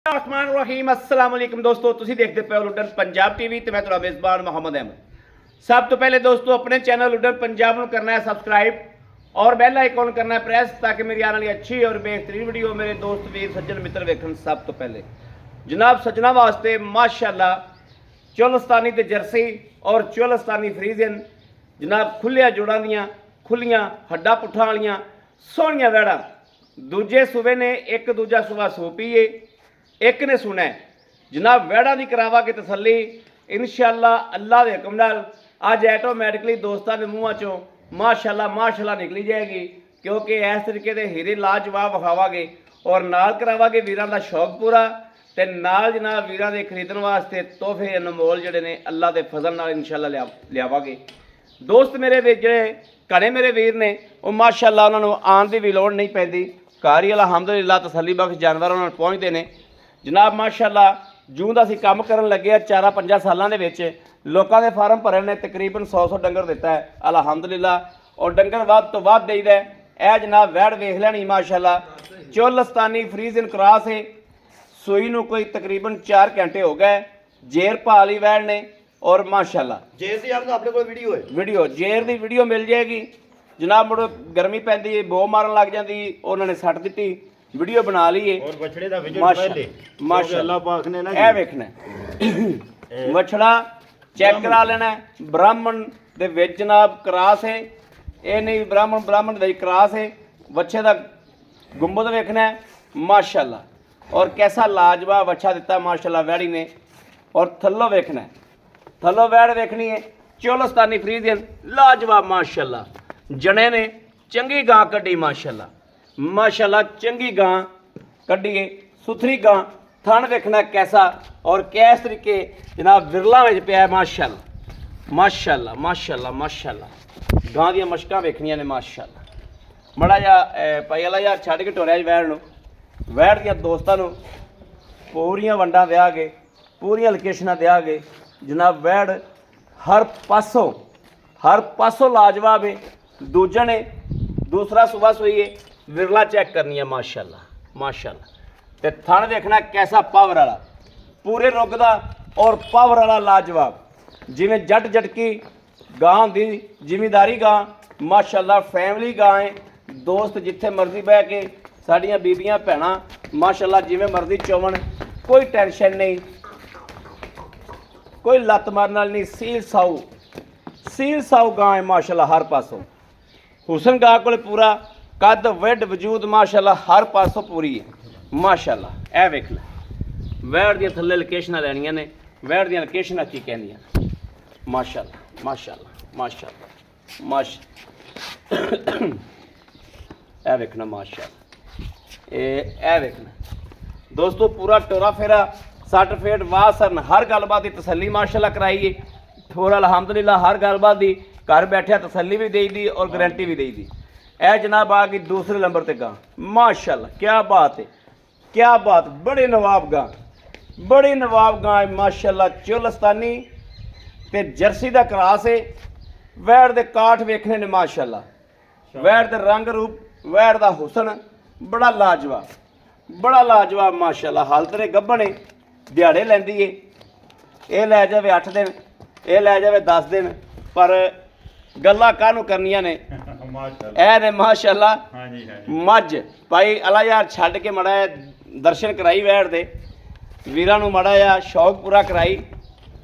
रहमान रहीम अस्सलाम वालेकुम दोस्तों, ਤੁਸੀਂ ਦੇਖਦੇ ਪਏ ਹੋ ਲੁੱਡਨ ਪੰਜਾਬ ਟੀਵੀ ਤੇ ਮੈਂ ਤੁਹਾਡਾ ਮੇਜ਼ਬਾਨ मोहम्मद अहमद। सब तो पहले दोस्तों अपने चैनल लुड्डन पंजाब को करना है सब्सक्राइब और बेल आइकॉन करना है प्रेस ताकि मेरी आने वाली अच्छी और बेहतरीन वीडियो मेरे दोस्त वीर सज्जन मित्र वेखन। सब तो पहले जनाब सज्जना वास्ते माशाअल्लाह चोलस्तानी ते जर्सी और चोलस्तानी फ्रीजन जनाब खुलिया जोड़ां दियां खुलियां हड्डा पुट्ठा वालियां सोहणियां वैड़ा दूजे सूबे ने एक दूजा सूबा सो पीए एक ने सुना जनाब वैड़ा की करावागे तसली इंशाअल्लाह अल्लाह के हुक्म नाल अज ऐटोमैटिकली दोस्तों के मूँहों चों माशाअल्लाह निकली जाएगी, क्योंकि इस तरीके के हीरे लाजवाब विखावागे और नाल करावागे वीरां दा शौक पूरा ते नाल जनाब वीरां दे खरीदण वास्ते तोहफे अनमोल जिहड़े ने अल्लाह के फजल नाल इंशाअल्लाह लियावागे। दोस्त मेरे जिहड़े घने मेरे वीर ने वो माशाअल्लाह उन्हां नूं आउण दी भी लोड़ नहीं पैंदी, घर ही अलहमदुलिल्लाह तसल्ली बख्श जानवर उन्हां नूं पहुंचदे ने जनाब माशाअल्लाह। जूं दा असीं काम करन लगे 4-5 सालां दे विच लोकां दे फार्म भरे ने तकरीबन 100 डंगर दिता है अलहमदुलिल्लाह और डंगर वध तो वध देईदा है। ए जनाब वैड़ वेख लैणी माशाअल्लाह चोलस्तानी फ्रीजन क्रॉस है, सूई नूं कोई तकरीबन 4 घंटे हो गए, जेर भाली वैड़ ने और माशाअल्लाह जेर दी आपको अपने कोल वीडियो जेर दी वीडियो मिल जाएगी जनाब। मुड़ गर्मी पैंदी है बो मारन लग जाती उन्होंने सट दी वीडियो बना ली है और बछड़े दा विजन पहले माशाअल्लाह पाक ने ना ए वेखना बछड़ा चेक करा लेना ब्राह्मण दे विच जनाब क्रॉस है, ये नहीं ब्राह्मण दे क्रॉस है। बच्चे दा गुंबद वेखना माशाअल्लाह और कैसा लाजवाब अच्छा दिता माशाअल्लाह वैड़ी ने। और थल्लो वेखना थल्लो वैड़ वेखनी है चोलस्तानी फ्रीजियन लाजवाब माशाअल्लाह। जने ने चंगी गां कड्डी माशाअल्लाह चंगी गां कड्डी सुथरी गां। थन वेखना कैसा और किस तरीके जनाब विरला में पिया माशाअल्लाह। गां दी मशकां वेखनियां ने माशाअल्लाह। बड़ा जा भाई अला यार छड्ड के टोरिया वैड़ नूं वैड़ दियां दोस्तां नूं पूरियां वंडां दिया गए पूरियां लोकेशनां दिया गए जनाब। वैड़ हर पासों लाजवाब है। दूजा ने दूसरा सुबह सोई है विरला चेक करनी है माशाअल्लाह। ते थन देखना कैसा पावर वाला पूरे रुग दा और पावर वाला लाजवाब जिवें जट जटकी गां दी जिमीदारी गां माशाअल्लाह फैमिली गां है। दोस्त जिथे मर्जी बह के साड़ियां बीबियां भैणां माशाअल्लाह जिवें मर्जी चोवन कोई टेंशन नहीं कोई लत्त मारन वाली नहीं। सील साऊ गां है माशाअल्लाह हर पासों। हुसन गां कोल पूरा कद वड वजूद माशाअल्लाह हर पासों पूरी है माशाअल्लाह। ए वेख लै वैड़ दियां थल्ले लोकेशनां लैणियां ने वैड़ दियां लोकेशनां की कहंदियां माशाअल्लाह। ए वेखना माशाअल्लाह ए वेखना दोस्तों पूरा टोरा फेरा सट फेट वाह सरन हर गलबात की तसली माशाअल्लाह कराई है। थोड़ा अलहमदुलिल्लाह हर गलबात की घर बैठे तसली भी दई दी और गारंटी भी दई दी। ए जनाब आ गई दूसरे नंबर ते गां माशाअल्लाह। क्या बात है क्या बात बड़ी नवाब गां है माशाअल्लाह। चोलस्तानी ते जर्सी दा क्रॉस है। वैड़ दे काठ वेखने ने माशाअल्लाह। वैड़ दे रंग रूप वैड़ दा हुसन बड़ा लाजवाब माशाअल्लाह। हालत ने गब्बन है दिहाड़े लैंदी है। ये लै जावे 8 दिन ये लै जावे 10 दिन पर गल्लां काहनूं करनियां ने ए ने माशाअल्लाह। मझ भाई अला यार छड्ड के मड़ा दर्शन कराई वैड़ दे वीरां नूं मड़ा जा शौक पूरा कराई।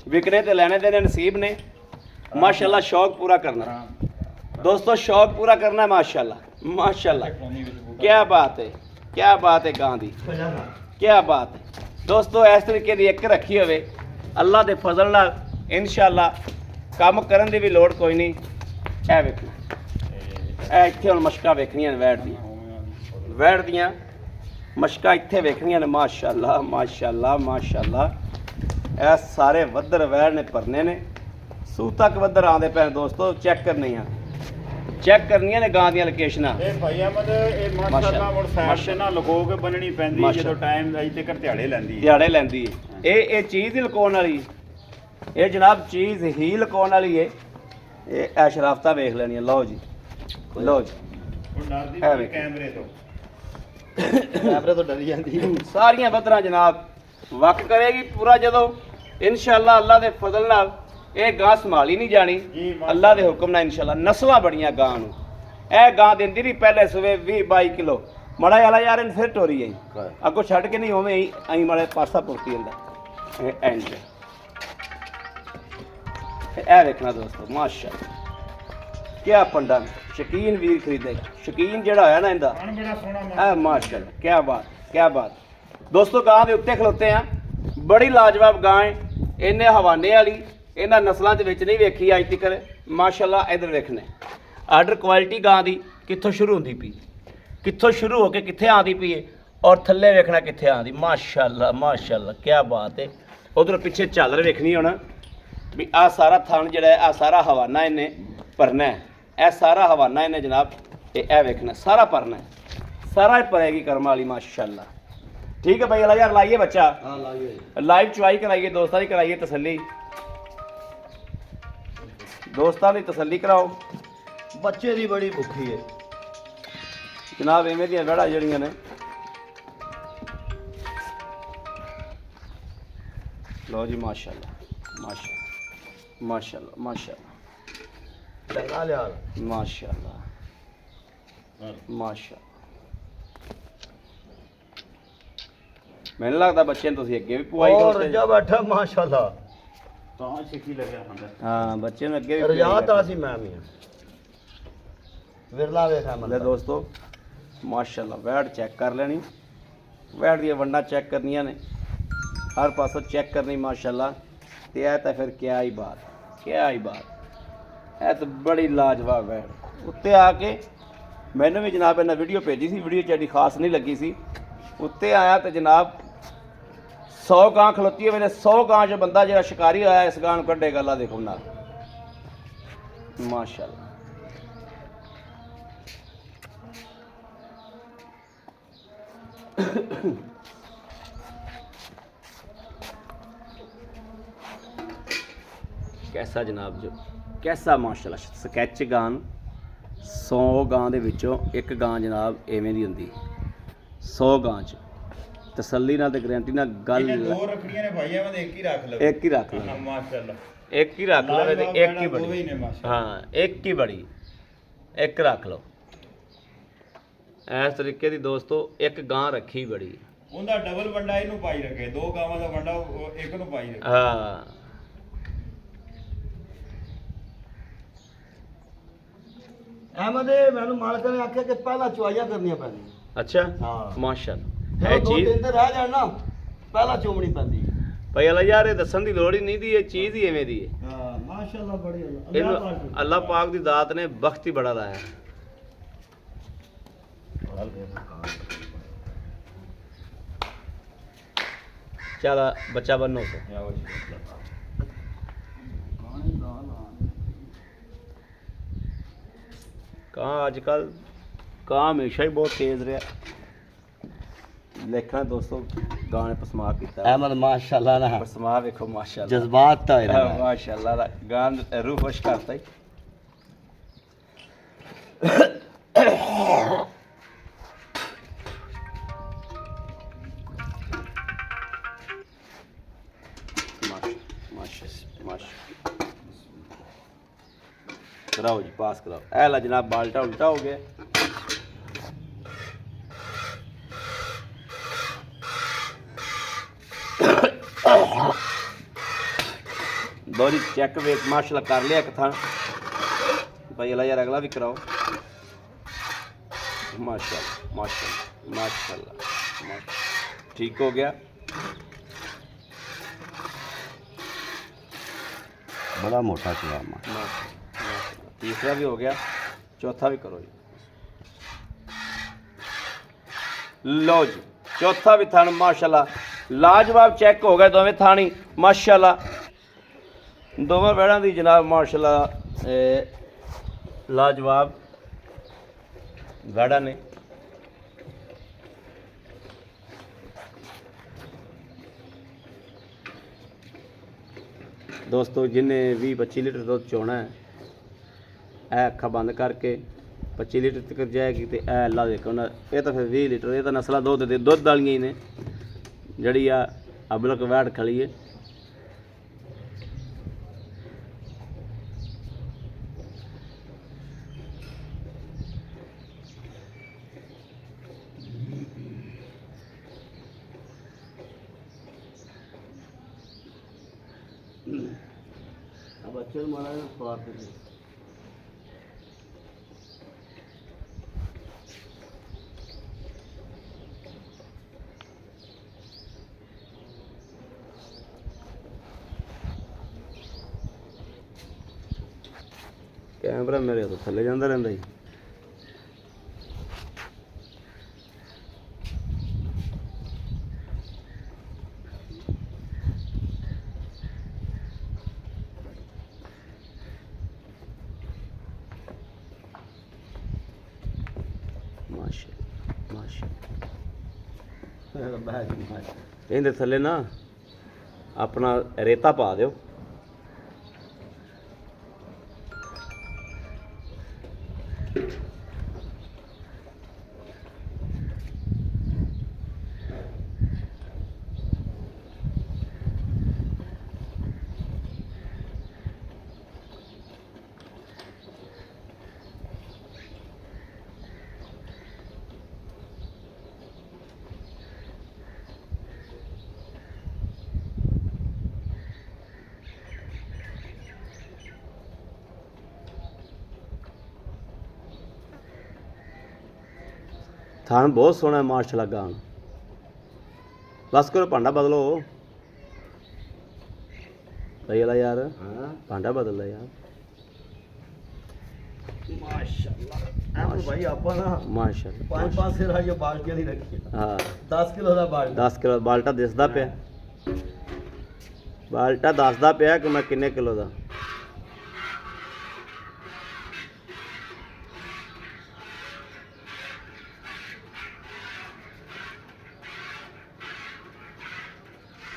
विकने ते लैने देने नसीब ने माशाअल्लाह। शौक पूरा करना दोस्तों शौक पूरा करना माशाअल्लाह। क्या बात है गां दी क्या बात है दोस्तों। इस तरीके की एक रखी होवे अल्लाह के फजल नाल इंशाअल्लाह काम करन दी भी लोड़ कोई नहीं। ए वेखना इत्थे हुण मशकां वेखनियां वैड़ दियां मशकां इत्थे वेखनियां ने माशाअल्लाह। ए सारे वद्दर वैड़ ने भरने ने सूह तक वद्दर आंदे पे दोस्तों। चेक करनियां ने गां दियां लोकेशनां भाई अहमद ए माशाअल्लाह मुड़ साइड से ना लुको के बननी पैंदी जदों टाइम अज तक दिहाड़े लैंदी है। ये चीज़ ही लुकाउण वाली ये जनाब चीज़ ही लुकाउण वाली है। ये शराफतां वेख लैणियां लो जी कैमरे तो डरी जाती सारियां वद्दरां जनाब ਵਕ ਕਰੇਗੀ ਪੂਰਾ ਜਦੋਂ ਇਨਸ਼ਾਅੱਲਾ ਅੱਲਾ ਦੇ ਫਜ਼ਲ ਨਾਲ ਇਹ ਗਾਂ ਸੰਭਾਲੀ ਨਹੀਂ ਜਾਣੀ ਅੱਲਾ ਦੇ ਹੁਕਮ ਨਾਲ ਇਨਸ਼ਾਅੱਲਾ। ਨਸਲਾਂ ਬੜੀਆਂ ਗਾਂ ਨੂੰ। ਇਹ ਗਾਂ ਦਿੰਦੀ ਰਹੀ ਪਹਿਲੇ ਸਵੇ 20-22 ਕਿਲੋ ਮੜਾ ਵਾਲਾ ਯਾਰ ਇਹਨੂੰ ਫਿਰ ਟੋਰੀ ਆਈ ਅੱਗੋਂ ਛੱਡ ਕੇ ਨਹੀਂ ਉਵੇਂ ਆਈ ਮਾੜੇ ਪਾਸਾ ਪੁਰਤੀ ਜਾਂਦਾ ਇਹ ਐਂਡ ਇਹ ਵੇਖਣਾ ਦੋਸਤੋ ਮਾਸ਼ਾਅੱਲਾ ਕਿਆ ਪੰਡਾ ਸ਼ਕੀਨ ਵੀਰ ਖਰੀਦੇਗਾ। ਸ਼ਕੀਨ ਜਿਹੜਾ ਹੋਇਆ ਨਾ ਇਹਦਾ ਬੜਾ ਸੋਹਣਾ ਇਹ ਮਾਸ਼ਾਅੱਲਾ ਕਿਆ ਬਾਤ ਦੋਸਤੋ। ਗਾਂ ਦੇ ਉੱਤੇ ਖਲੋਤੇ ਆ ਬੜੀ ਲਾਜਵਾਬ ਗਾਂ ਹੈ। ਇਹਨੇ ਹਵਾਨੇ ਵਾਲੀ ਇਹਨਾਂ ਨਸਲਾਂ ਦੇ ਵਿੱਚ ਨਹੀਂ ਵੇਖੀ ਅੱਜ ਤੱਕ ਮਾਸ਼ਾਅੱਲਾ। ਇਧਰ ਵੇਖਣੇ ਆਰਡਰ ਕੁਆਲਿਟੀ ਗਾਂ ਦੀ ਕਿੱਥੋਂ ਸ਼ੁਰੂ ਹੁੰਦੀ ਪਈ ਕਿੱਥੋਂ ਸ਼ੁਰੂ ਹੋ ਕੇ ਕਿੱਥੇ ਆਉਂਦੀ ਪਈ ਹੈ ਔਰ ਥੱਲੇ ਵੇਖਣਾ ਕਿੱਥੇ ਆਉਂਦੀ ਮਾਸ਼ਾਅੱਲਾ ਕਿਆ ਬਾਤ ਹੈ। ਉਧਰ ਪਿੱਛੇ ਝਾਲਰ ਵੇਖਣੀ ਹੁਣ ਵੀ ਆਹ ਸਾਰਾ ਥਣ ਜਿਹੜਾ ਆਹ ਸਾਰਾ ਹਵਾਨਾ ਇਹਨੇ ਭਰਨਾ ਹੈ। ਇਹ ਸਾਰਾ ਹਵਾਨਾ ਇਹਨੇ ਜਨਾਬ ਇਹ ਵੇਖਣਾ ਸਾਰਾ ਭਰਨਾ ਹੈ ਸਾਰਾ ਹੀ ਭਰੇਗੀ ਕਰਮ ਵਾਲੀ ਮਾਸ਼ਾਅੱਲਾ। ਠੀਕ ਹੈ ਭਾਈ ਅਲਾ ਯਾਰ ਲਾਈਏ ਬੱਚਾ ਲਾਈਵ ਚੁਆਈ ਕਰਾਈਏ ਦੋਸਤਾਂ ਦੀ ਕਰਾਈਏ ਤਸੱਲੀ ਦੋਸਤਾਂ ਦੀ ਤਸੱਲੀ ਕਰਾਓ। ਬੱਚੇ ਦੀ ਬੜੀ ਭੁੱਖੀ ਹੈ ਜਨਾਬ ਐਵੇਂ ਦੀਆਂ ਵੜਾ ਜਿਹੜੀਆਂ ਨੇ ਲਓ ਜੀ ਮਾਸ਼ਾਅੱਲਾ ਚੰਗਾ ਲਿਆ ਮਾਸ਼ਾਅੱਲਾ ਮੈਨੂੰ ਲੱਗਦਾ ਬੱਚੇ ਨੂੰ ਤੁਸੀਂ ਅੱਗੇ ਵੀ ਪੁਆਈ ਔਰ ਕਰਦੇ ਰਜਾ ਬੈਠਾ ਮਾਸ਼ਾਅੱਲਾ ਤਾਂ ਛੇਕੀ ਲੱਗਿਆ ਹੁੰਦਾ ਹਾਂ ਬੱਚੇ ਨੂੰ ਅੱਗੇ ਵੀ ਰਜਾ ਤਾਂ ਸੀ ਮੈਂ ਵੀ ਵਿਰਲਾ ਵੇਖਾ ਲੈ ਮੈਂ ਦੋਸਤੋ ਮਾਸ਼ਾਅੱਲਾ ਵੈੜ ਚੈੱਕ ਕਰ ਲੈਣੀ ਵੈੜ ਦੀਆਂ ਵੰਡਾਂ ਚੈੱਕ ਕਰਨੀਆਂ ਨੇ ਹਰ ਪਾਸੋਂ ਚੈੱਕ ਕਰਨੀ ਮਾਸ਼ਾਅੱਲਾ। ਤੇ ਇਹ ਤਾਂ ਫਿਰ ਕਿਆ ਹੀ ਬਾਤ ਇਹ ਤਾਂ ਬੜੀ ਲਾਜਵਾਬ ਵੈੜ। ਉੱਤੇ ਆ ਕੇ ਮੈਨੂੰ ਵੀ ਜਨਾਬ ਇਹਨਾਂ ਵੀਡੀਓ ਭੇਜੀ ਸੀ ਵੀਡੀਓ ਜਿਹੜੀ ਖਾਸ ਨਹੀਂ ਲੱਗੀ ਸੀ ਉੱਤੇ ਆਇਆ ਤੇ ਜਨਾਬ 100 ਗਾਂ ਖਲੋਤੀ ਹੋਵੇ ਨੇ 100 ਗਾਂ 'ਚ ਬੰਦਾ ਜਿਹੜਾ ਸ਼ਿਕਾਰੀ ਹੋਇਆ ਇਸ ਗਾਂ ਨੂੰ ਕੱਢੇਗਾ ਅੱਲਾ ਦੇਖੋ ਨਾਲ ਮਾਸ਼ਾਅੱਲਾ। कैसा जनाब जो कैसा माशाल्लाह स्कैच गान 100 गां ਦੇ ਵਿੱਚੋਂ ਇੱਕ ਗਾਂ ਜਨਾਬ ਐਵੇਂ ਦੀ ਹੁੰਦੀ 100 ਗਾਂ 'ਚ ਤਸੱਲੀ ਨਾਲ ਤੇ ਗਾਰੰਟੀ ਨਾਲ ਗੱਲ ਦੋ ਰੱਖੜੀਆਂ ਨੇ ਭਾਈ ਐਵੇਂ ਦੇ ਇੱਕ ਹੀ ਰੱਖ ਲਵੇ ਇੱਕ ਹੀ ਰੱਖ ਲਵੇ ਮਾਸ਼ਾਅੱਲਾ ਇੱਕ ਹੀ ਰੱਖ ਲਵੇ ਤੇ ਇੱਕ ਹੀ ਬੜੀ ਹਾਂ ਇੱਕ ਹੀ ਬੜੀ ਇੱਕ ਰੱਖ ਲਓ ਇਸ ਤਰੀਕੇ ਦੀ ਦੋਸਤੋ ਇੱਕ ਗਾਂ ਰੱਖੀ ਬੜੀ ਉਹਦਾ ਡਬਲ ਵੰਡਾ ਇਹਨੂੰ ਪਾਈ ਰੱਖੇ ਦੋ ਗਾਵਾਂ ਦਾ ਵੰਡਾ ਇੱਕ ਨੂੰ ਪਾਈ ਰੱਖੇ ਹਾਂ ਅਹਿਮਦ ਮੈਨੂੰ ਮਾਲਕ ਨੇ ਆਖਿਆ ਕਿ ਪਹਿਲਾਂ ਚੁਆਈਆਂ ਕਰਨੀਆਂ ਪੈਂਦੀਆਂ ਅੱਛਾ ਹਾਂ ਮਾਸ਼ਾਅੱਲਾ ਇਹ ਇਹ ਦੋ ਚੀਜ਼ ਦਿਨ ਤੇ ਰਹਿ ਜਾਣ ਨਾ ਪਹਿਲਾਂ ਚੋਮਣੀ ਪੈਂਦੀ ਭਾਈ ਅੱਲਾ ਯਾਰ ਇਹ ਦੱਸਣ ਦੀ ਲੋੜ ਹੀ ਨਹੀਂ ਦੀ ਇਹ ਚੀਜ਼ ਹੀ ਐਵੇਂ ਦੀ ਹੈ ਹਾਂ ਮਾਸ਼ਾਅੱਲਾ ਬੜੀ ਇਹਨੂੰ ਅੱਲਾ ਪਾਕ ਦੀ ਦਾਤ ਨੇ ਬਖਤ ਹੀ ਬੜਾ ਲਾਇਆ ਚਲ ਬੱਚਾ ਬੰਨੋ ਤੋਂ ਕਾਂ ਅੱਜ ਕੱਲ ਕਾਂ ਹਮੇਸ਼ਾ ਹੀ ਬਹੁਤ ਤੇਜ਼ ਰਿਹਾ ਦੇਖਣਾ ਦੋਸਤੋ ਗਾਣੇ ਪਸਮਾ ਕੀਤਾ ਅਹਿਮਦ ਮਾਸ਼ਾਅੱਲਾ ਨਾ ਪਸਮਾ ਵੇਖੋ ਮਾਸ਼ਾਅੱਲਾ ਜਜ਼ਬਾਤ ਤਾਂ ਹੈ ਮਾਸ਼ਾਅੱਲਾ ਦਾ ਗਾਣ ਰੂਹ ਖੁਸ਼ ਕਰਤਾ ਹੀ कराओ जी पास कराओ ऐला जनाब बाल्टा उल्टा हो गया दो जी चेक वेट माशाल्लाह कर लिया एक थान भाई अल्लाह यार अगला भी कराओ माशाल्लाह माशाल्लाह माशाल्लाह ठीक हो गया बड़ा मोटा चुआ तीसरा भी हो गया चौथा भी करो जी लो जी चौथा भी थान माशाल्लाह लाजवाब चेक हो गए दोवें थानी माशाल्लाह दोवें बैड़ा दी जनाब माशाल्लाह लाजवाब बैड़ा ने दोस्तों जिन्हें 20-25 लीटर दुध चोना है ਇਹ ਅੱਖਾਂ ਬੰਦ ਕਰਕੇ 25 ਲੀਟਰ ਤੱਕ ਜਾਏਗੀ ਤੇ ਇਹ ਅੱਲਾ ਦੇਖੋ ਨਾ ਇਹ ਤਾਂ ਫਿਰ 20 ਲੀਟਰ ਇਹ ਤਾਂ ਨਸਲਾਂ ਦੁੱਧ ਵਾਲੀਆਂ ਹੀ ਨੇ ਜਿਹੜੀ ਆ ਅਬਲਕ ਵੈੜ ਖਲੀ ਹੈ। अब अच्छे मारा है स्वाद से ਕੈਮਰਾ ਮੇਰੇ ਤੋਂ ਥੱਲੇ ਜਾਂਦਾ ਰਹਿੰਦਾ ਜੀ। ਮਾਸ਼ਾ ਇਹਦੇ ਥੱਲੇ ਨਾ ਆਪਣਾ ਰੇਤਾ ਪਾ ਦਿਓ। ਥਾਨ ਬਹੁਤ ਸੋਹਣਾ ਮਾਸ਼ਾਅੱਲਾ ਗਾਂ। ਬਸ ਕਰੋ ਭਾਂਡਾ ਬਦਲੋ ਸਹੀ ਵਾਲਾ ਯਾਰ। ਹਾਂ ਭਾਂਡਾ ਬਦਲ ਲੈ ਯਾਰ। माशाल्लाह तो भाई ਆਪਾਂ ਨਾ ਮਾਸ਼ਾਅੱਲਾ ਪੰਜ ਪੰਜ ਸਿਰ ਜੋ ਬਾਲਟੀਆਂ ਦੀ ਰੱਖੀ ਹਾਂ 10 ਕਿਲੋ ਦਾ ਬਾਲਟਾ 10 ਕਿਲੋ ਬਾਲਟਾ ਦਿਸਦਾ ਪਿਆ। ਬਾਲਟਾ ਦੱਸਦਾ ਪਿਆ ਕਿ ਮੈਂ ਕਿੰਨੇ ਕਿਲੋ ਦਾ।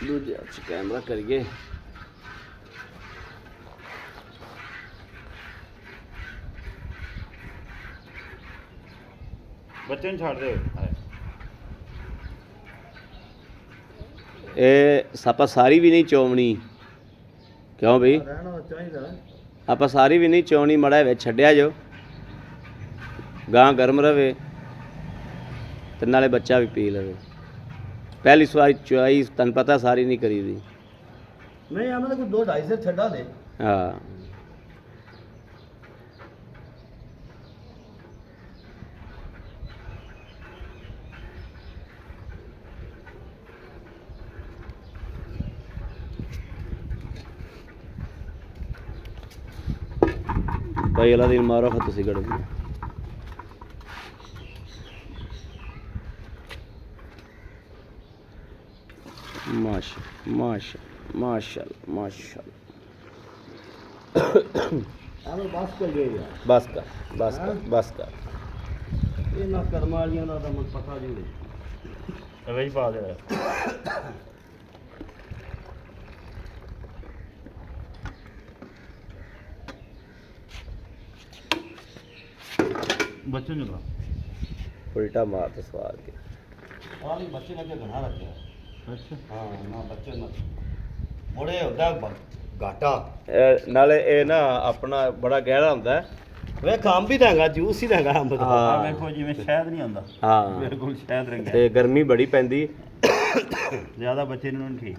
ਦੂਜੇ ਚ ਕੈਮਰਾ ਕਰੀਏ। ਬੱਚੇ ਨੂੰ ਛੱਡ ਦਿਓ। ਇਹ ਆਪਾਂ ਸਾਰੀ ਵੀ ਨਹੀਂ ਚੋਵਣੀ ਕਿਉਂ ਬਈ? ਰਹਿਣਾ ਚਾਹੀਦਾ ਆਪਾਂ ਸਾਰੀ ਵੀ ਨਹੀਂ ਚੋਣੀ ਮੜਾ ਵਿੱਚ ਛੱਡਿਆ ਜੋ ਗਾਂ ਗਰਮ ਰਵੇ ਤੇ ਨਾਲੇ ਬੱਚਾ ਵੀ ਪੀ ਲਵੇ। ਪਹਿਲੀ ਸਵਾਰੀ ਚੁਆਈ ਤੈਨੂੰ ਪਤਾ ਸਾਰੀ ਨਹੀਂ ਕਰੀਦੀ। ਨਹੀਂ ਆਮਨੇ ਕੋਈ 2-2.5 ਸਿਰ ਛੱਡਾ ਦੇ। ਹਾਂ ਭਾਈ ਅਲਾ ਦਿਨ ਮਾਰੋ ਫਿਰ ਤੁਸੀਂ ਗੜੋ। ਮਾਸ਼ਾ ਮਾਸ਼ਾ ਮਾਸ਼ਾਅੱਲਾ ਮਾਸ਼ਾਅੱਲਾ। ਆਮਨੇ ਬਸ ਕਰ ਗਏ ਯਾਰ। ਬਸ ਕਰ ਬਸ ਕਰ ਬਸ ਕਰ। ਇਹਨਾਂ ਕਰਮ ਵਾਲੀਆਂ ਦਾ ਤਾਂ ਮਨ ਪਤਾ ਜੀ ਨਹੀਂ। ਵਿੱਚ ਪਾ ਦੇ। ਬੱਚੇ ਨੂੰ ਲਾ ਉਲਟਾ ਮਾਰ ਤੇ ਸਵਾਰ ਕੇ। ਆਹ ਵੀ ਬੱਚੇ ਨੇ ਘਣਾ ਰੱਖਿਆ। ਅੱਛਾ ਹਾਂ ਨਾ ਬੱਚੇ ਨਾ ਬੜੇ ਹੁੰਦਾ ਘਾਟਾ। ਨਾਲੇ ਇਹ ਨਾ ਆਪਣਾ ਬੜਾ ਗਹਿਰਾ ਹੁੰਦਾ। ਵੇ ਕੰਮ ਵੀ ਦਾਂਗਾ ਜੂਸ ਹੀ ਦਾਂਗਾ ਅੰਬ ਦਾ। ਆ ਵੇਖੋ ਜਿਵੇਂ ਸ਼ਹਿਦ ਨਹੀਂ ਆਉਂਦਾ। ਹਾਂ ਬਿਲਕੁਲ ਸ਼ਹਿਦ ਰੰਗਾ ਤੇ ਗਰਮੀ ਬੜੀ ਪੈਂਦੀ। ਜ਼ਿਆਦਾ ਬੱਚੇ ਨੂੰ ਨਹੀਂ ਠੀਕ।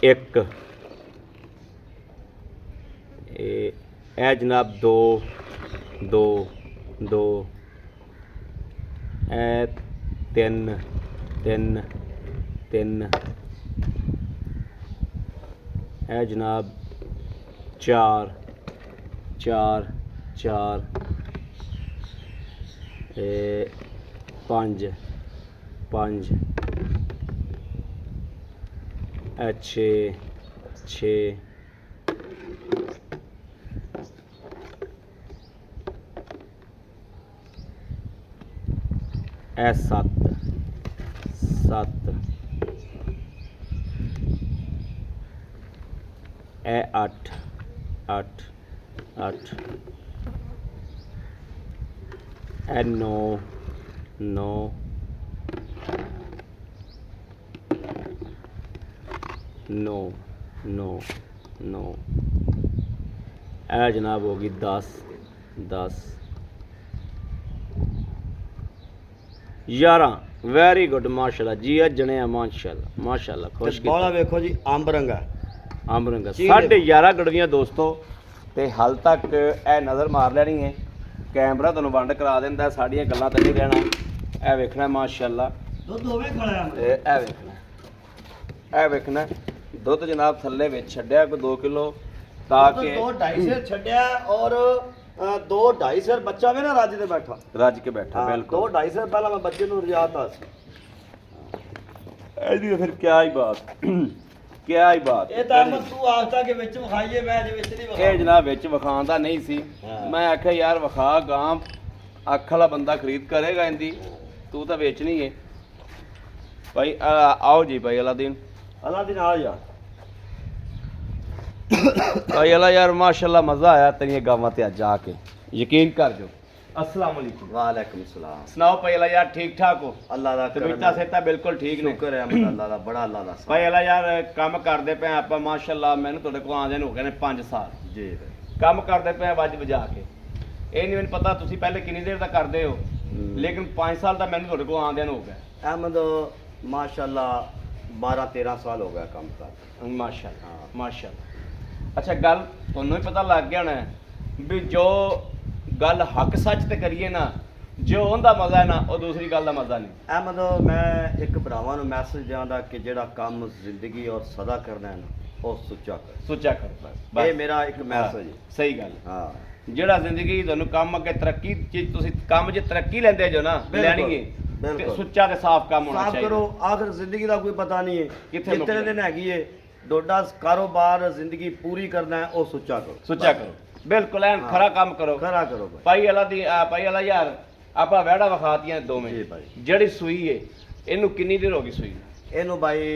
ਇੱਕ ਇਹ ਜਨਾਬ 2 2 2 ਇਹ 3 3 3 ਇਹ ਜਨਾਬ 4 4 4 ਇਹ 5 5 ਇਹ 6 6 ਇਹ 7 7 ਇਹ 8 8 8 ਇਹ 9 9 9 9 9 ਇਹ ਜਨਾਬ ਹੋ ਗਈ 10 10 11 ਵੈਰੀ ਗੁੱਡ ਮਾਸ਼ਾਅੱਲਾ ਜੀ ਅਜਣੇ ਆ ਮਾਸ਼ਾਅੱਲਾ ਖੁਸ਼ ਕੀਤਾ ਬਾਲਾ ਵੇਖੋ ਜੀ ਅੰਬ ਰੰਗ ਹੈ ਅੰਬ ਰੰਗਾ ਜੀ 11.5 ਗੜਵੀਆਂ ਦੋਸਤੋ ਤੇ ਹਾਲ ਤੱਕ ਇਹ ਨਜ਼ਰ ਮਾਰ ਲੈਣੀ ਹੈ ਕੈਮਰਾ ਤੁਹਾਨੂੰ ਵੰਡ ਕਰਾ ਦਿੰਦਾ ਸਾਡੀਆਂ ਗੱਲਾਂ ਤੇ ਨਹੀਂ ਰਹਿਣਾ ਇਹ ਵੇਖਣਾ ਮਾਸ਼ਾਅੱਲਾ ਦੁੱਧ ਹੋਵੇ ਖੜਿਆ ਤੇ ਇਹ ਵੇਖਣਾ ਦੁੱਧ ਜਨਾਬ ਥੱਲੇ ਵਿੱਚ ਛੱਡਿਆ ਕੋਈ 2 ਕਿਲੋ ਤਾਂ ਕਿ 2.5 ਸਿਰ ਛੱਡਿਆ ਔਰ 2.5 ਸਿਰ ਬੱਚਾ ਵੀ ਨਾ ਰੱਜ ਤੇ ਬੈਠਾ ਰੱਜ ਕੇ ਬੈਠਾ ਬਿਲਕੁਲ 2.5 ਸਿਰ ਪਹਿਲਾਂ ਮੈਂ ਬੱਚੇ ਨੂੰ ਰਜਾਤਾ ਸੀ ਇਹਦੀ ਫਿਰ ਕਿਆ ਹੀ ਬਾਤ ਕਿਆ ਹੀ ਬਾਤ ਇਹ ਤਾਂ ਮੈਂ ਤੂੰ ਆਖਦਾ ਕਿ ਵਿੱਚ ਵਿਖਾਈਏ ਮੈਂ ਜੇ ਵਿੱਚ ਨਹੀਂ ਵਿਖਾ ਇਹ ਜਨਾਬ ਵਿੱਚ ਵਿਖਾਉਣ ਦਾ ਨਹੀਂ ਸੀ ਮੈਂ ਆਖਿਆ ਯਾਰ ਵਿਖਾ ਗਾਂ ਅੱਖ ਵਾਲਾ ਬੰਦਾ ਖਰੀਦ ਕਰੇਗਾ ਇੰਦੀ ਤੂੰ ਤਾਂ ਵੇਚਣੀ ਹੈ ਭਾਈ ਆਓ ਜੀ ਭਾਈ ਅਲਾਦੀਨ ਅੱਲਾ ਦੀ ਨਾਲ ਯਾਰ ਭਾਈ ਅਲਾ ਯਾਰ ਮਾਸ਼ਾਅੱਲਾ ਮਜ਼ਾ ਆਇਆ ਤੇਰੀਆਂ ਗਾਵਾਂ ਤੇ ਅੱਜ ਆ ਕੇ ਯਕੀਨ ਕਰ ਜੋ अस्सलाम वालेकुम वालेकुम सलाम सुनाओ भाई अला यार ठीक ठाक हो अल्लाह दा तबीयत सेहत बिल्कुल ठीक ने शुक्र है अल्लाह दा बड़ा अल्लाह दा भाई अला यार काम करदे पे ਆਪਾਂ ਮਾਸ਼ਾਅੱਲਾ ਮੈਨੂੰ ਤੁਹਾਡੇ ਕੋਲ ਆਂਦੇ ਨੂੰ ਹੋ ਗਏ ਨੇ 5 ਸਾਲ जी ਕੰਮ ਕਰਦੇ ਪਏ ਵੱਜ ਵਜਾ ਕੇ ਇਹ ਨਹੀਂ ਮੈਨੂੰ ਪਤਾ ਤੁਸੀਂ ਪਹਿਲੇ ਕਿੰਨੀ ਦੇਰ ਦਾ ਕਰਦੇ ਹੋ ਲੇਕਿਨ 5 ਸਾਲ ਦਾ ਮੈਨੂੰ ਤੁਹਾਡੇ ਕੋਲ ਆਂਦੇ ਨੂੰ ਹੋ ਗਿਆ अहमद माशाल्लाह 12-13 साल हो गया काम कर ਮਾਸ਼ਾਅੱਲਾ ਅੱਛਾ ਗੱਲ ਤੁਹਾਨੂੰ ਹੀ ਪਤਾ ਲੱਗ ਗਿਆ ਨਾ ਵੀ ਜੋ ਗੱਲ ਹੱਕ ਸੱਚ ਤੇ ਕਰੀਏ ਨਾ ਜੋ ਉਹਦਾ ਮਜ਼ਾ ਹੈ ਨਾ ਉਹ ਦੂਸਰੀ ਗੱਲ ਦਾ ਮਜ਼ਾ ਨਹੀਂ अहमद मैं एक भरावां ਨੂੰ ਮੈਸੇਜ ਦਿਆਂਦਾ ਕਿ ਜਿਹੜਾ ਕੰਮ ਜ਼ਿੰਦਗੀ ਔਰ ਸਦਾ ਕਰਨਾ ਹੈ ਨਾ ਉਹ ਸੁੱਚਾ ਕਰ ਸੋਚਿਆ ਕਰੋ ਬਸ ਇਹ ਮੇਰਾ ਇੱਕ ਮੈਸੇਜ ਹੈ ਸਹੀ ਗੱਲ ਹਾਂ ਜਿਹੜਾ ਜ਼ਿੰਦਗੀ ਤੁਹਾਨੂੰ ਕੰਮ ਅੱਗੇ ਤਰੱਕੀ ਜੇ ਤੁਸੀਂ ਕੰਮ 'ਚ ਤਰੱਕੀ ਲੈਂਦੇ ਜੋ ਨਾ ਲੈਣੀ ਹੈ ਤੇ ਬਿਲਕੁਲ ਸੁੱਚਾ ਤੇ ਸਾਫ਼ ਕੰਮ ਹੋਣਾ ਸਾਫ਼ ਚਾਹੀਦਾ ਕਰੋ ਆਖਰ ਜ਼ਿੰਦਗੀ ਦਾ ਕੋਈ ਪਤਾ ਨਹੀਂ ਹੈ ਕਿੱਥੇ ਕਿਤਨੇ ਮੁੱਕ ਦਿਨ ਹੈਗੀ ਹੈ ਡੋਡਾ ਕਾਰੋਬਾਰ ਜ਼ਿੰਦਗੀ ਪੂਰੀ ਕਰਨਾ ਹੈ ਉਹ ਸੁੱਚਾ ਕਰੋ ਸੁੱਚਾ ਕਰੋ ਬਿਲਕੁਲ ਐਨ ਖਰਾ ਕੰਮ ਕਰੋ ਖਰਾ ਕਰੋ ਭਾਈ ਭਾਈ ਅਲਾ ਦੀ ਭਾਈ ਅਲਾ ਯਾਰ ਆਪਾਂ ਵਹਿੜਾ ਵਿਖਾਤੀਆਂ ਦੋਵੇਂ ਜੀ ਭਾਈ। ਜਿਹੜੀ ਸੂਈ ਏ ਇਹਨੂੰ ਕਿੰਨੀ ਦੇਰ ਹੋ ਗਈ ਸੂਈ ਨੂੰ ਇਹਨੂੰ ਭਾਈ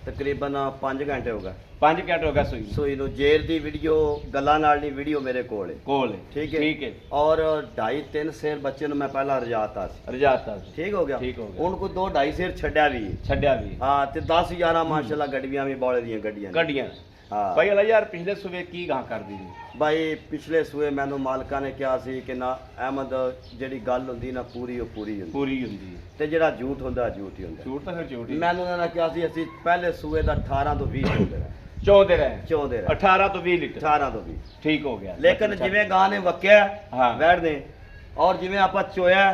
ਤਕਰੀਬਨ 5 ਘੰਟੇ ਹੋ ਗਏ 5 ਘੰਟੇ ਹੋ ਗਿਆ ਸੂਈ ਨੂੰ ਸੂਈ ਨੂੰ ਜੇਰ ਦੀ ਵੀਡੀਓ ਗੱਲਾਂ ਨਾਲ ਦੀ ਵੀਡੀਓ ਮੇਰੇ ਕੋਲ ਹੈ ਕੋਲ ਹੈ ਠੀਕ ਹੈ ਠੀਕ ਹੈ ਔਰ 2.5-3 ਸੇਰ ਬੱਚੇ ਨੂੰ ਮੈਂ ਪਹਿਲਾਂ ਰਜਾਤਾ ਸੀ ਰਜਾਤਾ ਠੀਕ ਹੋ ਗਿਆ ਠੀਕ ਹੋ ਗਿਆ ਹੁਣ ਕੋ 2-2.5 ਸੇਰ ਛੱਡਿਆ ਵੀ ਹੈ। ਛੱਡਿਆ ਵੀ ਹਾਂ ਤੇ 10-11 ਮਾਸ਼ਾਅੱਲਾ ਗੱਡੀਆਂ ਵੀ ਬੋਲੇ ਦੀਆਂ ਗੱਡੀਆਂ ਨੇ। ਗੱਡੀਆਂ ਹਾਂ ਭਾਈ ਅਲਾ ਯਾਰ ਪਿਛਲੇ ਸੂਬੇ ਕੀ ਗਾਂ ਕਰਦੀ ਸੀ ਭਾਈ ਪਿਛਲੇ ਸੂਏ ਮੈਨੂੰ ਮਾਲਕਾਂ ਨੇ ਕਿਹਾ ਸੀ ਕਿ ਨਾ ਅਹਿਮਦ ਜਿਹੜੀ ਗੱਲ ਹੁੰਦੀ ਨਾ ਪੂਰੀ ਉਹ ਪੂਰੀ ਹੁੰਦੀ ਪੂਰੀ ਹੁੰਦੀ ਹੈ ਤੇ ਜਿਹੜਾ ਝੂਠ ਹੁੰਦਾ ਝੂਠ ਹੀ ਹੁੰਦਾ ਝੂਠ ਤਾਂ ਫਿਰ ਝੂਠ ਹੀ ਮੈਨੂੰ ਉਹਨਾਂ ਨੇ ਕਿਹਾ ਸੀ ਅਸੀਂ ਪਹਿਲੇ ਸੂਏ ਦਾ 18 ਤੋਂ 20 ਚੋਂਦੇ ਰਹੇ ਚੋਂਦੇ ਰਹੇ ਚੋਂਦੇ ਰਹੇ 18 ਤੋਂ 20 ਲੀਟਰ 18 ਤੋਂ 20 ਠੀਕ ਹੋ ਗਿਆ ਲੇਕਿਨ ਜਿਵੇਂ ਗਾਂ ਨੇ ਵਕਿਆ ਹਾਂ। ਵੈੜ ਨੇ ਔਰ ਜਿਵੇਂ ਆਪਾਂ ਚੋਇਆ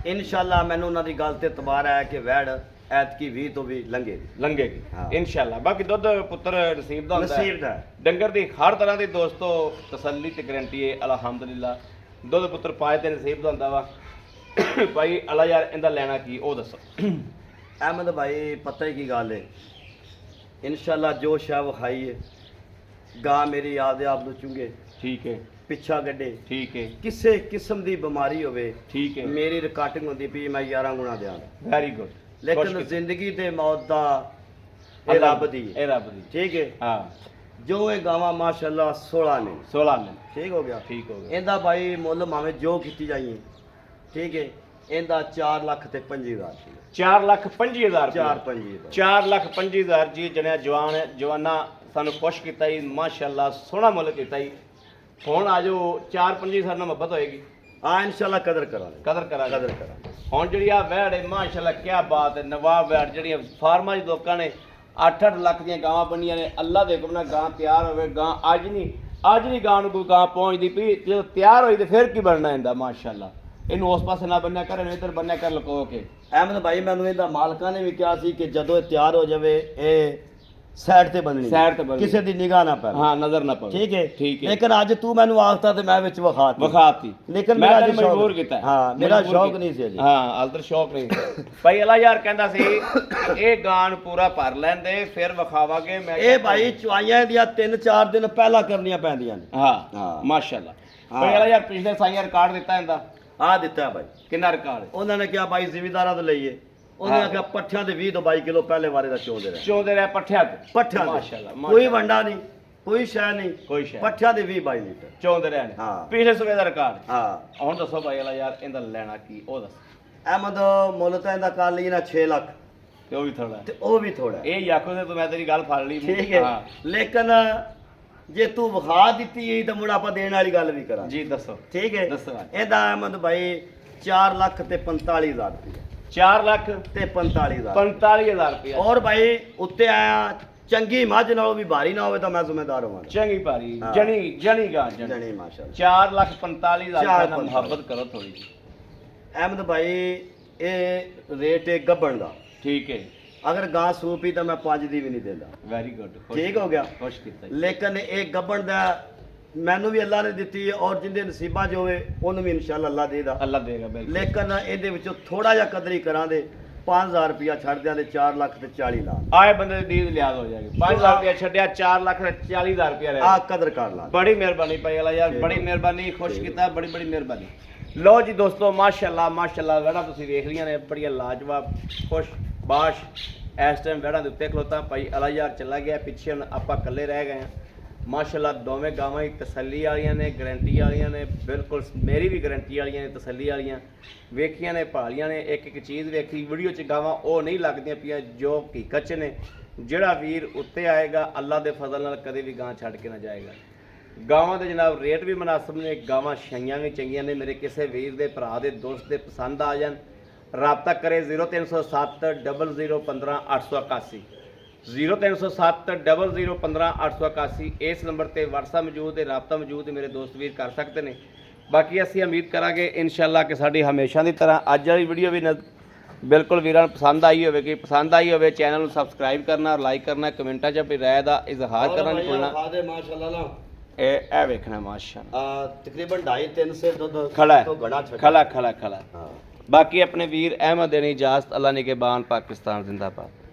ਇਨਸ਼ਾਅੱਲਾ ਮੈਨੂੰ ਉਹਨਾਂ ਦੀ ਗੱਲ ਤੇ ਤਬਾਰ ਆਇਆ ਕਿ ਵੈੜ ਐਤਕੀ 20 ਤੋਂ ਵੀ ਲੰਘੇ ਲੰਘੇਗੀ ਹਾਂ। ਇਨਸ਼ਾਅੱਲਾ ਬਾਕੀ ਦੁੱਧ ਪੁੱਤਰ ਨਸੀਬ ਦਾ ਹੁੰਦਾ ਨਸੀਬ ਦਾ ਡੰਗਰ ਦੀ ਹਰ ਤਰ੍ਹਾਂ ਦੀ ਦੋਸਤੋ ਤਸੱਲੀ ਤੇ ਗਰੰਟੀ ਹੈ ਅਲਹਮਦੁਲਿਲਾ ਦੁੱਧ ਪੁੱਤਰ ਪਾਏ ਤੇ ਨਸੀਬ ਦਾ ਹੁੰਦਾ ਵਾ ਭਾਈ ਅਲਾ ਯਾਰ ਇਹਦਾ ਲੈਣਾ ਕੀ ਉਹ ਦੱਸੋ ਅਹਿਮਦ ਭਾਈ ਪਤਾ ਹੀ ਕੀ ਗੱਲ ਹੈ ਇਨਸ਼ਾਅੱਲਾ ਜੋ ਸ਼ਾਹ ਵਿਖਾਈ ਹੈ ਗਾਂ ਮੇਰੀ ਆਪਦੇ ਆਪ ਨੂੰ ਚੁੰਗੇ ਠੀਕ ਹੈ ਪਿੱਛਾ ਗੱਡੇ ਠੀਕ ਹੈ ਕਿਸੇ ਕਿਸਮ ਦੀ ਬਿਮਾਰੀ ਹੋਵੇ ਠੀਕ ਹੈ ਮੇਰੀ ਰਿਕਾਰਡਿੰਗ ਹੁੰਦੀ ਵੀ ਮੈਂ 11 ਗੁਣਾ ਦਿਆਂਗਾ ਵੈਰੀ ਗੁੱਡ ਲੇਕਿਨ ਜ਼ਿੰਦਗੀ ਤੇ ਮੌਤ ਦਾ ਇਹ ਰੱਬ ਦੀ ਹੈ। ਇਹ ਰੱਬ ਦੀ ਠੀਕ ਹੈ ਹਾਂ ਜੋ ਇਹ ਗਾਵਾਂ ਮਾਸ਼ਾਅੱਲਾ 16 ਨੇ 16 ਨੇ ਠੀਕ ਹੋ ਗਿਆ ਠੀਕ ਹੋ ਗਿਆ ਇਹਦਾ ਭਾਈ ਮੁੱਲ ਭਾਵੇਂ ਜੋ ਕੀਤੀ ਜਾਈਏ ਠੀਕ ਹੈ ਇਹਦਾ 4 ਲੱਖ ਤੇ 25,000 4,25,000 4-5 4,25,000 ਜੀ ਜਣਿਆ ਜਵਾਨਾ ਸਾਨੂੰ ਖੁਸ਼ ਕੀਤਾ ਜੀ ਮਾਸ਼ਾਅੱਲਾ ਸੋਹਣਾ ਮੁੱਲ ਕੀਤਾ ਜੀ ਹੁਣ ਆਜੋ 4-5,000 ਨਾਲ ਮੁਹੱਬਤ ਹੋਏਗੀ ਆ ਇਨਸ਼ਾਅੱਲਾ ਕਦਰ ਕਰਾਂਗੇ ਕਦਰ ਕਰਾਂਗੇ ਕਦਰ ਕਰਾਂਗੇ ਹੁਣ ਜਿਹੜੀ ਆ ਵੈੜ ਹੈ ਮਾਸ਼ਾਅੱਲਾ ਕੀ ਬਾਤ ਹੈ ਨਵਾਬ ਵੈੜ ਜਿਹੜੀਆਂ ਫਾਰਮਾਂ 'ਚ ਲੋਕਾਂ ਨੇ 8-8 ਲੱਖ ਦੀਆਂ ਗਾਵਾਂ ਬੰਨੀਆਂ ਨੇ ਅੱਲਾ ਦੇ ਹੁਕਮ ਨਾਲ ਗਾਂ ਤਿਆਰ ਹੋਵੇ ਗਾਂ ਅੱਜ ਨਹੀਂ ਗਾਂ ਨੂੰ ਕੋਈ ਗਾਂ ਪਹੁੰਚਦੀ ਪਈ ਜਦੋਂ ਤਿਆਰ ਹੋਈ ਤੇ ਫਿਰ ਕੀ ਬਣਨਾ ਇਹਦਾ ਮਾਸ਼ਾਅੱਲਾ ਇਹਨੂੰ ਉਸ ਪਾਸੇ ਨਾ ਬੰਨਿਆ ਕਰ ਇਹਨੂੰ ਇੱਧਰ ਬੰਨਿਆ ਕਰ ਲੁਕੋ ਕੇ ਅਹਿਮਦ ਭਾਈ ਮੈਨੂੰ ਇਹਦਾ ਮਾਲਕਾਂ ਨੇ ਵੀ ਕਿਹਾ ਸੀ ਕਿ ਜਦੋਂ ਇਹ ਤਿਆਰ ਹੋ ਜਾਵੇ ਇਹ ਸਾਈਡ ਤੇ ਬੰਨਣੀ ਸਾਈਡ ਤੇ ਬੰਨਣੀ। ਕਿਸੇ ਦੀ ਨਿਗਾਹ ਨਾ ਪਵੇ ਹਾਂ ਨਜ਼ਰ ਨਾ ਪਵੇ ਠੀਕ ਹੈ ਠੀਕ ਹੈ ਲੇਕਿਨ ਅੱਜ ਤੂੰ ਮੈਨੂੰ ਆਖਤਾ ਤੇ ਮੈਂ ਵਿੱਚ ਵਿਖਾਤੀ ਵਿਖਾਤੀ ਲੇਕਿਨ ਮੈਂ ਮੇਰਾ ਤੈਨੂੰ ਸ਼ੌਕ- ਮਜਬੂਰ ਕੀਤਾ ਹਾਂ, ਮੇਰਾ ਮਜਬੂਰ ਸ਼ੌਕ ਕੀਤਾ। ਨਹੀਂ ਸੀ ਅਜੇ। ਹਾਂ ਅਲਦਰ ਸ਼ੌਕ ਨਹੀਂ ਭਾਈ ਅਲਾ ਯਾਰ ਕਹਿੰਦਾ ਸੀ ਇਹ ਗਾਂ ਨੂੰ ਪੂਰਾ ਭਰ ਲੈਂਦੇ ਫਿਰ ਵਿਖਾਵਾਂਗੇ ਮੈਂ ਇਹ ਭਾਈ ਚੁਆਈਆਂ ਦੀਆਂ 3-4 ਦਿਨ ਪਹਿਲਾਂ ਕਰਨੀਆਂ ਪੈਂਦੀਆਂ ਨੇ ਹਾਂ ਹਾਂ। ਮਾਸ਼ਾਅੱਲਾ ਹਾਂ। ਭਾਈ ਅਲਾ ਯਾਰ ਪਿਛਲੇ ਸਾਈਆਂ ਰਿਕਾਰਡ ਦਿੱਤਾ ਇਹਦਾ ਆ ਦਿੱਤਾ ਭਾਈ ਕਿੰਨਾ ਰਿਕਾਰਡ ਉਹਨਾਂ ਨੇ ਕਿਹਾ ਭਾਈ ਜ਼ਿਮੀਦਾਰਾਂ ਤੋਂ ਲਈਏ ਉਹਨੇ ਹਾਂ। ਆਖਿਆ ਪੱਠਿਆਂ ਦੇ 20 ਤੋਂ 22 ਕਿਲੋ ਪਹਿਲੇ ਵਾਰੇ ਦਾ ਚੋਂਦੇ ਰਹੇ ਚੋਂਦੇ ਰਹੇ ਪੱਠਿਆਂ ਤੇ ਪੱਠਿਆਂ ਦੇ। ਮਾਸ਼ਾਅੱਲਾ ਕੋਈ ਵੰਡਾ ਨਹੀਂ ਕੋਈ ਸ਼ੈ ਨਹੀਂ ਕੋਈ ਸ਼ੈ ਪੱਠਿਆਂ ਦੇ 20-22 ਲੀਟਰ ਚੋਂਦੇ ਰਹੇ ਨੇ ਹਾਂ। ਪਿਛਲੇ ਸਵੇ ਦਾ ਰਿਕਾਰਡ ਹਾਂ ਹੁਣ ਦੱਸੋ ਭਾਈ ਅਲਾ ਯਾਰ ਇਹਦਾ ਲੈਣਾ ਕੀ ਉਹ ਦੱਸ ਅਹਿਮਦ ਮੁੱਲ ਤਾਂ ਇਹਦਾ ਕਰ ਲਈ ਨਾ 6 ਲੱਖ ਤੇ ਉਹ ਵੀ ਥੋੜਾ ਤੇ ਉਹ ਵੀ ਥੋੜਾ ਇਹ ਹੀ ਆਖੋ ਤੇ ਮੈਂ ਤੇਰੀ ਗੱਲ ਫੜ ਲਈ ਠੀਕ ਹੈ ਲੇਕਿਨ ਜੇ ਤੂੰ ਵਿਖਾ ਦਿੱਤੀ ਹੈ ਤਾਂ ਮੁੜ ਆਪਾਂ ਦੇਣ ਵਾਲੀ ਗੱਲ ਵੀ ਕਰਾਂਗੇ ਜੀ ਦੱਸੋ ਠੀਕ ਹੈ ਦੱਸੋ। ਇਹਦਾ ਅਹਿਮਦ ਭਾਈ 4 ਲੱਖ ਤੇ 45,000 ਰੁਪਏ 4 ਲੱਖ ਤੇ 45,000 45,000 ਰੁਪਏ ਔਰ ਭਾਈ ਉੱਤੇ ਆਇਆ ਚੰਗੀ ਮੱਝ ਨਾਲੋਂ ਵੀ ਭਾਰੀ ਨਾ ਹੋਵੇ ਤਾਂ ਮੈਂ ਜ਼ਿੰਮੇਦਾਰ ਹੋਵਾਂਗਾ ਚੰਗੀ ਪਾਰੀ ਹਾਂ। ਜਣੀ ਗਾ ਜਣੀ ਮਾਸ਼ਾਅੱਲਾ 4,45,000 ਨਾਲ ਮੁਹੱਬਤ ਕਰੋ ਥੋੜੀ ਜੀ ਅਹਿਮਦ ਭਾਈ ਇਹ ਰੇਟ ਹੈ ਗੱਬਣ ਦਾ ਠੀਕ ਹੈ ਅਗਰ ਗਾਂ ਸੂਪੀ ਤਾਂ ਮੈਂ 5 ਦੀ ਵੀ ਨਹੀਂ ਦਿੰਦਾ ਵੈਰੀ ਗੁੱਡ ਠੀਕ ਹੋ ਗਿਆ ਖੁਸ਼ ਕੀਤਾ ਜੀ। ਲੇਕਿਨ ਇਹ ਗੱਬਣ ਦਾ ਮੈਨੂੰ ਵੀ ਅੱਲਾ ਨੇ ਦਿੱਤੀ ਹੈ ਔਰ ਜਿੰਦੇ ਨਸੀਬਾਂ 'ਚ ਹੋਵੇ ਉਹਨੂੰ ਵੀ ਇਨਸ਼ਾਅੱਲਾ ਅੱਲਾ ਦੇਦਾ ਅੱਲਾ ਦੇਗਾ ਬਿਲਕੁਲ ਲੇਕਿਨ ਇਹਦੇ ਵਿੱਚੋਂ ਥੋੜਾ ਜਿਹਾ ਕਦਰੀ ਕਰਾਂ ਦੇ 5,000 ਰੁਪਇਆ ਛੱਡ ਦਿਆਂ ਤੇ 4 ਲੱਖ ਤੇ 40 ਲੱਖ ਆਏ ਬੰਦੇ ਦੀ ਦੀਦ ਲਿਆਦ ਹੋ ਜਾਏਗੀ 5,000 ਰੁਪਏ ਛੱਡਿਆ 4 ਲੱਖ ਤੇ 40,000 ਰੁਪਏ ਰਹਿ ਆ ਕਦਰ ਕਰ ਲਾ ਬੜੀ ਮਿਹਰਬਾਨੀ ਭਾਈ ਅਲਾ ਯਾਰ ਬੜੀ ਮਿਹਰਬਾਨੀ ਖੁਸ਼ ਕੀਤਾ ਬੜੀ ਮਿਹਰਬਾਨੀ ਲਓ ਜੀ ਦੋਸਤੋ ਮਾਸ਼ਾਅੱਲਾ ਵੜਾ ਤੁਸੀਂ ਵੇਖ ਰਹੀਆਂ ਨੇ ਬੜੀਆਂ ਲਾਜਵਾਬ ਖੁਸ਼ ਬਾਸ਼ ਇਸ ਟਾਈਮ ਵੜਾਂ ਦੇ ਉੱਤੇ ਖਲੋਤਾ ਭਾਈ ਅਲਾ ਯਾਰ ਚਲਾ ਗਿਆ ਪਿੱਛੇ ਹੁਣ ਆਪਾਂ ਇਕੱਲੇ ਰਹਿ ਗਏ ਹਾਂ ਮਾਸ਼ਾਅੱਲਾ ਦੋਵੇਂ ਗਾਵਾਂ ਹੀ ਤਸੱਲੀ ਵਾਲੀਆਂ ਨੇ ਗਰੰਟੀ ਵਾਲੀਆਂ ਨੇ ਬਿਲਕੁਲ ਮੇਰੀ ਵੀ ਗਰੰਟੀ ਵਾਲੀਆਂ ਨੇ ਤਸੱਲੀ ਵਾਲੀਆਂ ਵੇਖੀਆਂ ਨੇ ਭਾਲੀਆਂ ਨੇ ਇੱਕ ਇੱਕ ਚੀਜ਼ ਵੇਖੀ ਵੀਡੀਓ 'ਚ ਗਾਵਾਂ ਉਹ ਨਹੀਂ ਲੱਗਦੀਆਂ ਪਈਆਂ ਜੋ ਹਕੀਕਤ 'ਚ ਨੇ ਜਿਹੜਾ ਵੀਰ ਉੱਤੇ ਆਏਗਾ ਅੱਲਾ ਦੇ ਫਜ਼ਲ ਨਾਲ ਕਦੇ ਵੀ ਗਾਂ ਛੱਡ ਕੇ ਨਾ ਜਾਏਗਾ ਗਾਵਾਂ ਦੇ ਜਨਾਬ ਰੇਟ ਵੀ ਮੁਨਾਸਬ ਨੇ ਗਾਵਾਂ ਛਈਆਂ ਵੀ ਚੰਗੀਆਂ ਨੇ ਮੇਰੇ ਕਿਸੇ ਵੀਰ ਦੇ ਭਰਾ ਦੇ ਦੋਸਤ ਦੇ ਪਸੰਦ ਆ ਜਾਣ ਰਾਬਤਾ ਕਰੇ 0307 0015 881 0307 0015 881 ਇਸ ਨੰਬਰ ਤੇ WhatsApp ਮੌਜੂਦ ਹੈ ਰਾਬਤਾ ਮੌਜੂਦ ਹੈ ਮੇਰੇ ਦੋਸਤ ਵੀਰ ਕਰ ਸਕਦੇ ਨੇ ਬਾਕੀ ਅਸੀਂ ਉਮੀਦ ਕਰਾਂਗੇ ਇਨਸ਼ਾਅੱਲਾ ਕਿ ਸਾਡੀ ਹਮੇਸ਼ਾ ਦੀ ਤਰ੍ਹਾਂ ਅੱਜ ਵਾਲੀ ਵੀਡੀਓ ਵੀ ਬਿਲਕੁਲ ਵੀਰਾਂ ਨੂੰ ਪਸੰਦ ਆਈ ਹੋਵੇਗੀ ਪਸੰਦ ਆਈ ਹੋਵੇ ਚੈਨਲ ਨੂੰ ਸਬਸਕ੍ਰਾਈਬ ਕਰਨਾ ਲਾਈਕ ਕਰਨਾ ਕਮੈਂਟਾਂ 'ਚ ਆਪਣੀ ਰਾਏ ਦਾ ਇਜ਼ਹਾਰ ਕਰਨਾ ਨਹੀਂ ਭੁੱਲਣਾ ਮਾਸ਼ਾਅੱਲਾ ਨਾ ਇਹ ਵੇਖਣਾ ਮਾਸ਼ਾਅੱਲਾ ਤਕਰੀਬਨ 2.5-3 ਸੇ ਦੁੱਧ ਖੜਾ ਤੋਂ ਘਣਾ ਛੱਡ ਖਲਾ ਹਾਂ ਬਾਕੀ ਆਪਣੇ ਵੀਰ ਅਹਿਮਦ ਨੇ ਇਜਾਜ਼ਤ ਅੱਲਾ ਨਿਗਹਿਬਾਨ ਪਾਕਿਸਤਾਨ ਜ਼ਿੰਦਾਬਾਦ